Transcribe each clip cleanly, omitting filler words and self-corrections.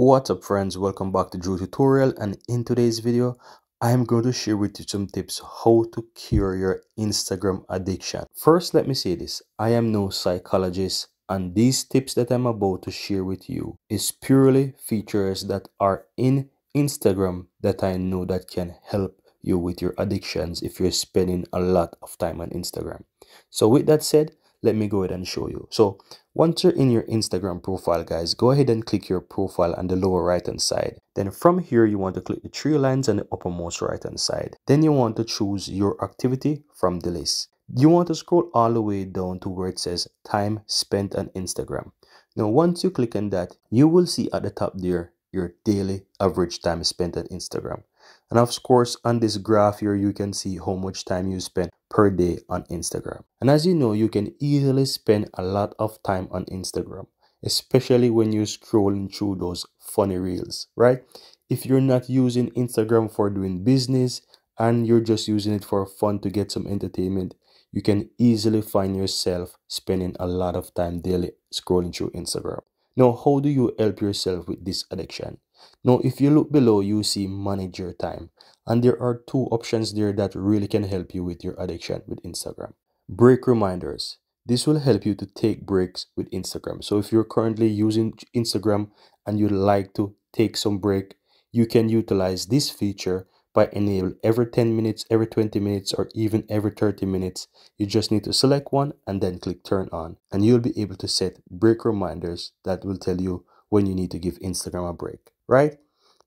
What's up friends, welcome back to Drew Tutorial, and in today's video I am going to share with you some tips how to cure your Instagram addiction. First, let me say this, I am no psychologist, and these tips that I'm about to share with you is purely features that are in Instagram that I know that can help you with your addictions if you're spending a lot of time on Instagram. So with that said, let me go ahead and show you. So once you're in your Instagram profile, guys, go ahead and click your profile on the lower right hand side. Then from here, you want to click the three lines on the uppermost right hand side. Then you want to choose your activity from the list. You want to scroll all the way down to where it says time spent on Instagram. Now, once you click on that, you will see at the top there your daily average time spent on Instagram. And of course, on this graph here, you can see how much time you spend per day on Instagram. And as you know, you can easily spend a lot of time on Instagram, especially when you're scrolling through those funny reels, right? If you're not using Instagram for doing business and you're just using it for fun to get some entertainment, you can easily find yourself spending a lot of time daily scrolling through Instagram. Now, how do you help yourself with this addiction? Now, if you look below, you see manage your time. And there are two options there that really can help you with your addiction with Instagram. Break reminders. This will help you to take breaks with Instagram. So if you're currently using Instagram and you'd like to take some break, you can utilize this feature by enable every 10 minutes, every 20 minutes, or even every 30 minutes. You just need to select one and then click turn on, and you'll be able to set break reminders that will tell you when you need to give Instagram a break, right?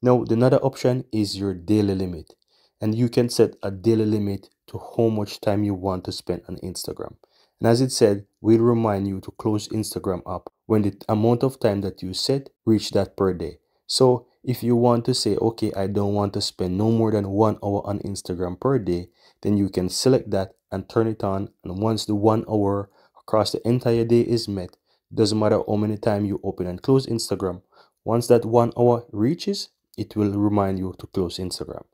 Now, the another option is your daily limit, and you can set a daily limit to how much time you want to spend on Instagram. And as it said, we'll remind you to close Instagram up when the amount of time that you set reach that per day. So if you want to say, okay, I don't want to spend no more than 1 hour on Instagram per day, then you can select that and turn it on. And once the 1 hour across the entire day is met, doesn't matter how many times you open and close Instagram, once that 1 hour reaches, it will remind you to close Instagram.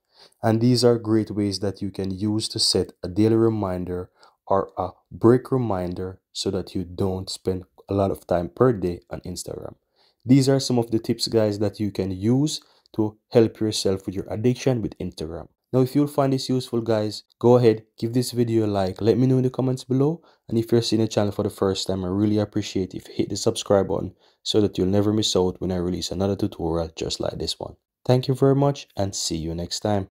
And these are great ways that you can use to set a daily reminder or a break reminder so that you don't spend a lot of time per day on Instagram. These are some of the tips, guys, that you can use to help yourself with your addiction with Instagram. Now, if you'll find this useful, guys, go ahead, give this video a like, let me know in the comments below. And if you're seeing the channel for the first time, I really appreciate if you hit the subscribe button so that you'll never miss out when I release another tutorial just like this one. Thank you very much and see you next time.